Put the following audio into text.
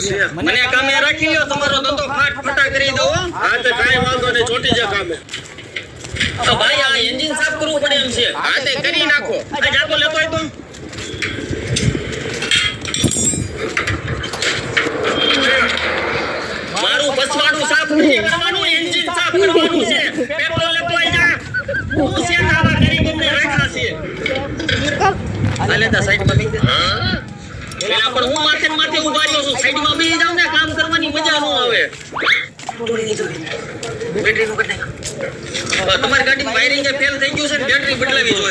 છે. મને કામે રાખી લ્યો, તમારો ધંધો ફાટા કરી દો. હા તો કાંઈ વાંધો નહીં, ચોટી જા કામે. તો ભાઈ આ એન્જિન સાફ કરવું પડે એમ છે. હા તે કરી નાખો. આ જાતો લેતો હોય તો મારું પછવાડું સાફ નથી કરવાનું, એન્જિન સાફ કરવાનું છે. પેટ્રોલ લેતો હોય જા. હું છે તારા ગરીબોને રાખ્યા છે. આ લેતા સાઈડમાં બેસી જા. પેલા પણ હું માથે ને માથે ઉભા રહ્યો છું. સાઈડમાં બેસી જાવ ને, કામ કરવાની મજા ન આવે. બેટરીનું બદલાય. તમારી ગાડીમાં વાયરિંગ ફેલ થઈ ગયું છે ને, બેટરી બદલાવી જોઈએ.